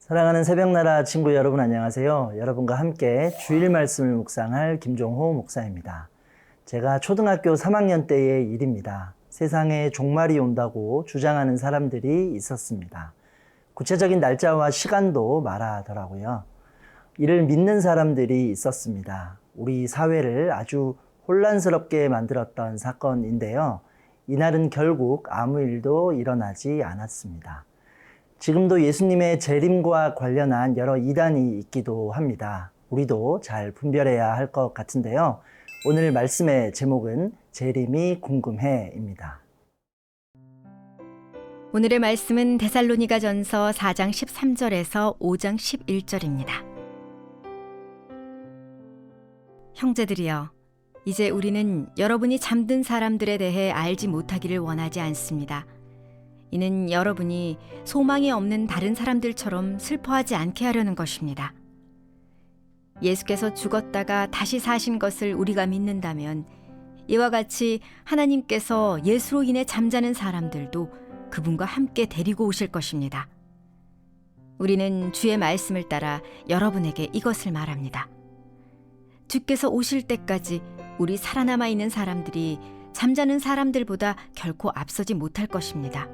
사랑하는 새벽나라 친구 여러분 안녕하세요. 여러분과 함께 주일 말씀을 묵상할 김종호 목사입니다. 제가 초등학교 3학년 때의 일입니다. 세상에 종말이 온다고 주장하는 사람들이 있었습니다. 구체적인 날짜와 시간도 말하더라고요. 이를 믿는 사람들이 있었습니다. 우리 사회를 아주 혼란스럽게 만들었던 사건인데요. 이날은 결국 아무 일도 일어나지 않았습니다. 지금도 예수님의 재림과 관련한 여러 이단이 있기도 합니다. 우리도 잘 분별해야 할 것 같은데요. 오늘 말씀의 제목은 재림이 궁금해입니다. 오늘의 말씀은 데살로니가전서 4장 13절에서 5장 11절입니다. 형제들이여, 이제 우리는 여러분이 잠든 사람들에 대해 알지 못하기를 원하지 않습니다. 이는 여러분이 소망이 없는 다른 사람들처럼 슬퍼하지 않게 하려는 것입니다. 예수께서 죽었다가 다시 사신 것을 우리가 믿는다면 이와 같이 하나님께서 예수로 인해 잠자는 사람들도 그분과 함께 데리고 오실 것입니다. 우리는 주의 말씀을 따라 여러분에게 이것을 말합니다. 주께서 오실 때까지 우리 살아남아 있는 사람들이 잠자는 사람들보다 결코 앞서지 못할 것입니다.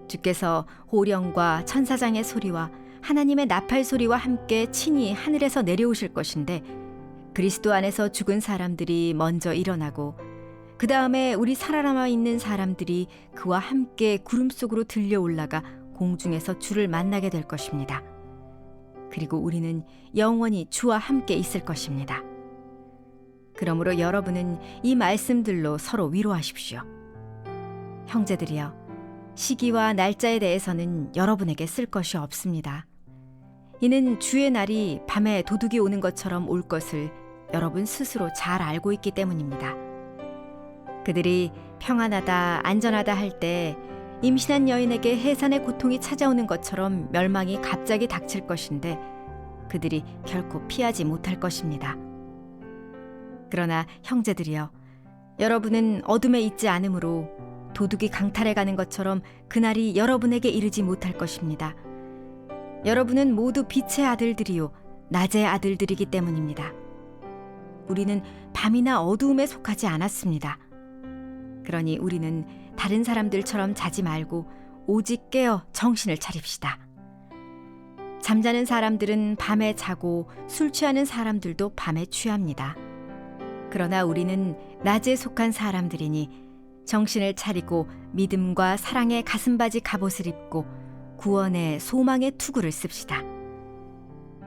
주께서 호령과 천사장의 소리와 하나님의 나팔 소리와 함께 친히 하늘에서 내려오실 것인데 그리스도 안에서 죽은 사람들이 먼저 일어나고 그 다음에 우리 살아남아 있는 사람들이 그와 함께 구름 속으로 들려 올라가 공중에서 주를 만나게 될 것입니다. 그리고 우리는 영원히 주와 함께 있을 것입니다. 그러므로 여러분은 이 말씀들로 서로 위로하십시오. 형제들이여, 시기와 날짜에 대해서는 여러분에게 쓸 것이 없습니다. 이는 주의 날이 밤에 도둑이 오는 것처럼 올 것을 여러분 스스로 잘 알고 있기 때문입니다. 그들이 평안하다, 안전하다 할 때 임신한 여인에게 해산의 고통이 찾아오는 것처럼 멸망이 갑자기 닥칠 것인데 그들이 결코 피하지 못할 것입니다. 그러나 형제들이여, 여러분은 어둠에 있지 않으므로 도둑이 강탈해 가는 것처럼 그날이 여러분에게 이르지 못할 것입니다. 여러분은 모두 빛의 아들들이요 낮의 아들들이기 때문입니다. 우리는 밤이나 어두움에 속하지 않았습니다. 그러니 우리는 다른 사람들처럼 자지 말고 오직 깨어 정신을 차립시다. 잠자는 사람들은 밤에 자고 술 취하는 사람들도 밤에 취합니다. 그러나 우리는 낮에 속한 사람들이니 정신을 차리고 믿음과 사랑의 가슴바지 갑옷을 입고 구원의 소망의 투구를 씁시다.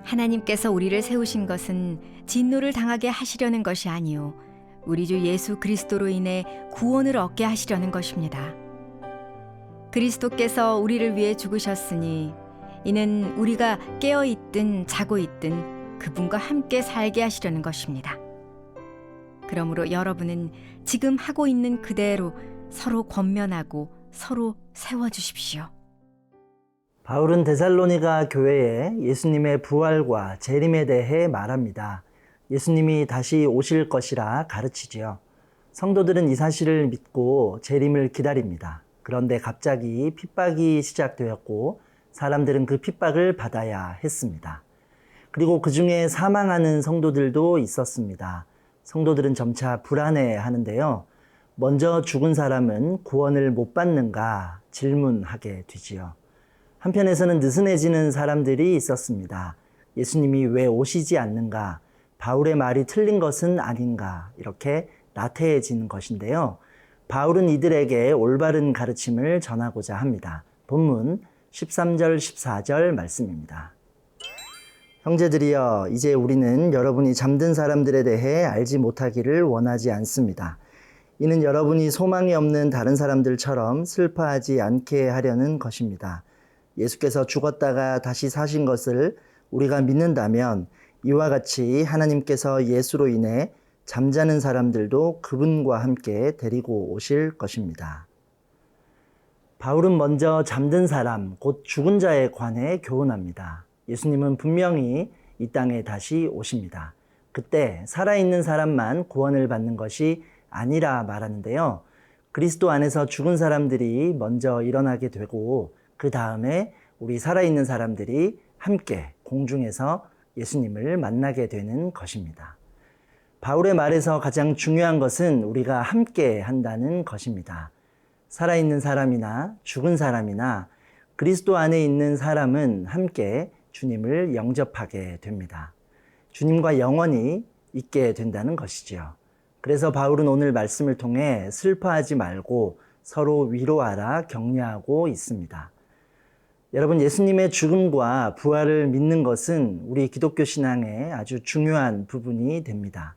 하나님께서 우리를 세우신 것은 진노를 당하게 하시려는 것이 아니요 우리 주 예수 그리스도로 인해 구원을 얻게 하시려는 것입니다. 그리스도께서 우리를 위해 죽으셨으니 이는 우리가 깨어 있든 자고 있든 그분과 함께 살게 하시려는 것입니다. 그러므로 여러분은 지금 하고 있는 그대로 서로 권면하고 서로 세워주십시오. 바울은 데살로니가 교회에 예수님의 부활과 재림에 대해 말합니다. 예수님이 다시 오실 것이라 가르치지요. 성도들은 이 사실을 믿고 재림을 기다립니다. 그런데 갑자기 핍박이 시작되었고 사람들은 그 핍박을 받아야 했습니다. 그리고 그 중에 사망하는 성도들도 있었습니다. 성도들은 점차 불안해하는데요. 먼저 죽은 사람은 구원을 못 받는가 질문하게 되지요. 한편에서는 느슨해지는 사람들이 있었습니다. 예수님이 왜 오시지 않는가? 바울의 말이 틀린 것은 아닌가? 이렇게 나태해지는 것인데요. 바울은 이들에게 올바른 가르침을 전하고자 합니다. 본문 13절, 14절 말씀입니다. 형제들이여, 이제 우리는 여러분이 잠든 사람들에 대해 알지 못하기를 원하지 않습니다. 이는 여러분이 소망이 없는 다른 사람들처럼 슬퍼하지 않게 하려는 것입니다. 예수께서 죽었다가 다시 사신 것을 우리가 믿는다면 이와 같이 하나님께서 예수로 인해 잠자는 사람들도 그분과 함께 데리고 오실 것입니다. 바울은 먼저 잠든 사람, 곧 죽은 자에 관해 교훈합니다. 예수님은 분명히 이 땅에 다시 오십니다. 그때 살아있는 사람만 구원을 받는 것이 아니라 말하는데요. 그리스도 안에서 죽은 사람들이 먼저 일어나게 되고 그 다음에 우리 살아있는 사람들이 함께 공중에서 예수님을 만나게 되는 것입니다. 바울의 말에서 가장 중요한 것은 우리가 함께 한다는 것입니다. 살아있는 사람이나 죽은 사람이나 그리스도 안에 있는 사람은 함께 주님을 영접하게 됩니다. 주님과 영원히 있게 된다는 것이지요. 그래서 바울은 오늘 말씀을 통해 슬퍼하지 말고 서로 위로하라 격려하고 있습니다. 여러분, 예수님의 죽음과 부활을 믿는 것은 우리 기독교 신앙의 아주 중요한 부분이 됩니다.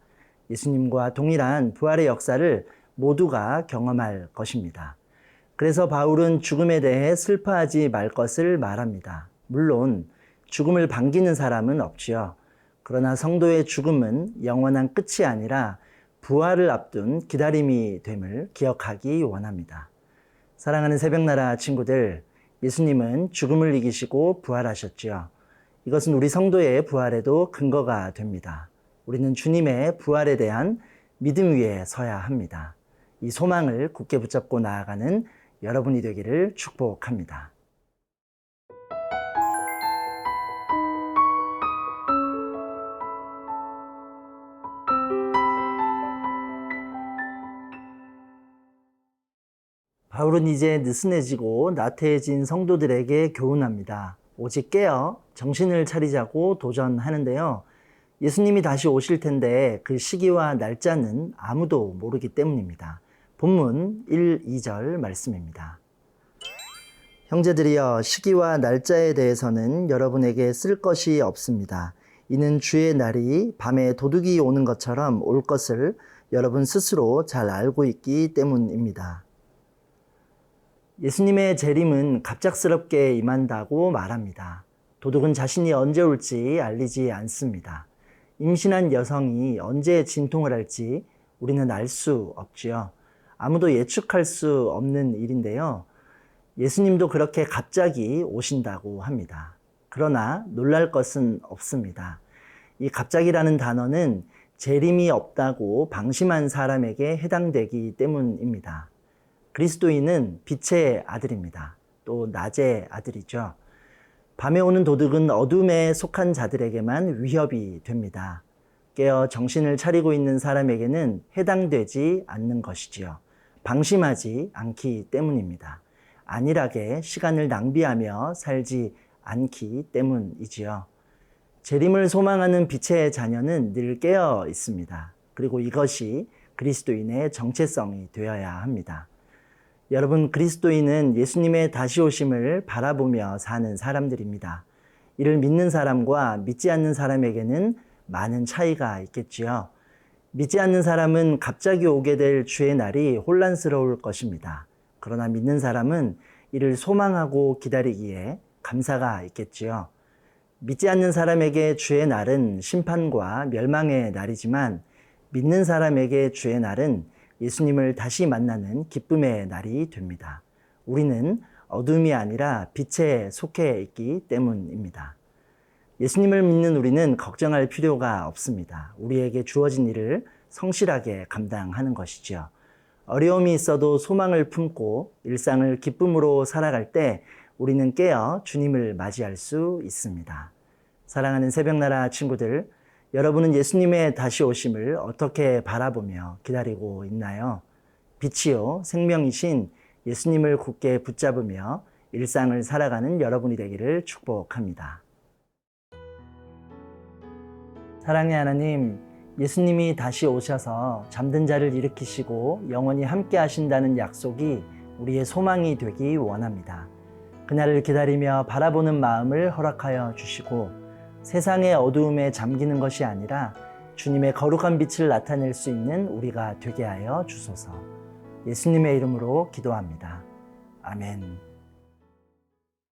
예수님과 동일한 부활의 역사를 모두가 경험할 것입니다. 그래서 바울은 죽음에 대해 슬퍼하지 말 것을 말합니다. 물론 죽음을 반기는 사람은 없지요. 그러나 성도의 죽음은 영원한 끝이 아니라 부활을 앞둔 기다림이 됨을 기억하기 원합니다. 사랑하는 새벽나라 친구들, 예수님은 죽음을 이기시고 부활하셨지요. 이것은 우리 성도의 부활에도 근거가 됩니다. 우리는 주님의 부활에 대한 믿음 위에 서야 합니다. 이 소망을 굳게 붙잡고 나아가는 여러분이 되기를 축복합니다. 바울은 이제 느슨해지고 나태해진 성도들에게 교훈합니다. 오직 깨어 정신을 차리자고 도전하는데요. 예수님이 다시 오실 텐데 그 시기와 날짜는 아무도 모르기 때문입니다. 본문 1, 2절 말씀입니다. 형제들이여, 시기와 날짜에 대해서는 여러분에게 쓸 것이 없습니다. 이는 주의 날이 밤에 도둑이 오는 것처럼 올 것을 여러분 스스로 잘 알고 있기 때문입니다. 예수님의 재림은 갑작스럽게 임한다고 말합니다. 도둑은 자신이 언제 올지 알리지 않습니다. 임신한 여성이 언제 진통을 할지 우리는 알 수 없지요. 아무도 예측할 수 없는 일인데요. 예수님도 그렇게 갑자기 오신다고 합니다. 그러나 놀랄 것은 없습니다. 이 갑자기라는 단어는 재림이 없다고 방심한 사람에게 해당되기 때문입니다. 그리스도인은 빛의 아들입니다. 또 낮의 아들이죠. 밤에 오는 도둑은 어둠에 속한 자들에게만 위협이 됩니다. 깨어 정신을 차리고 있는 사람에게는 해당되지 않는 것이지요. 방심하지 않기 때문입니다. 안일하게 시간을 낭비하며 살지 않기 때문이지요. 재림을 소망하는 빛의 자녀는 늘 깨어 있습니다. 그리고 이것이 그리스도인의 정체성이 되어야 합니다. 여러분, 그리스도인은 예수님의 다시 오심을 바라보며 사는 사람들입니다. 이를 믿는 사람과 믿지 않는 사람에게는 많은 차이가 있겠지요. 믿지 않는 사람은 갑자기 오게 될 주의 날이 혼란스러울 것입니다. 그러나 믿는 사람은 이를 소망하고 기다리기에 감사가 있겠지요. 믿지 않는 사람에게 주의 날은 심판과 멸망의 날이지만 믿는 사람에게 주의 날은 예수님을 다시 만나는 기쁨의 날이 됩니다. 우리는 어둠이 아니라 빛에 속해 있기 때문입니다. 예수님을 믿는 우리는 걱정할 필요가 없습니다. 우리에게 주어진 일을 성실하게 감당하는 것이지요. 어려움이 있어도 소망을 품고 일상을 기쁨으로 살아갈 때 우리는 깨어 주님을 맞이할 수 있습니다. 사랑하는 새벽나라 친구들, 여러분은 예수님의 다시 오심을 어떻게 바라보며 기다리고 있나요? 빛이요, 생명이신 예수님을 굳게 붙잡으며 일상을 살아가는 여러분이 되기를 축복합니다. 사랑의 하나님, 예수님이 다시 오셔서 잠든 자를 일으키시고 영원히 함께 하신다는 약속이 우리의 소망이 되기 원합니다. 그날을 기다리며 바라보는 마음을 허락하여 주시고 세상의 어두움에 잠기는 것이 아니라 주님의 거룩한 빛을 나타낼 수 있는 우리가 되게 하여 주소서. 예수님의 이름으로 기도합니다. 아멘.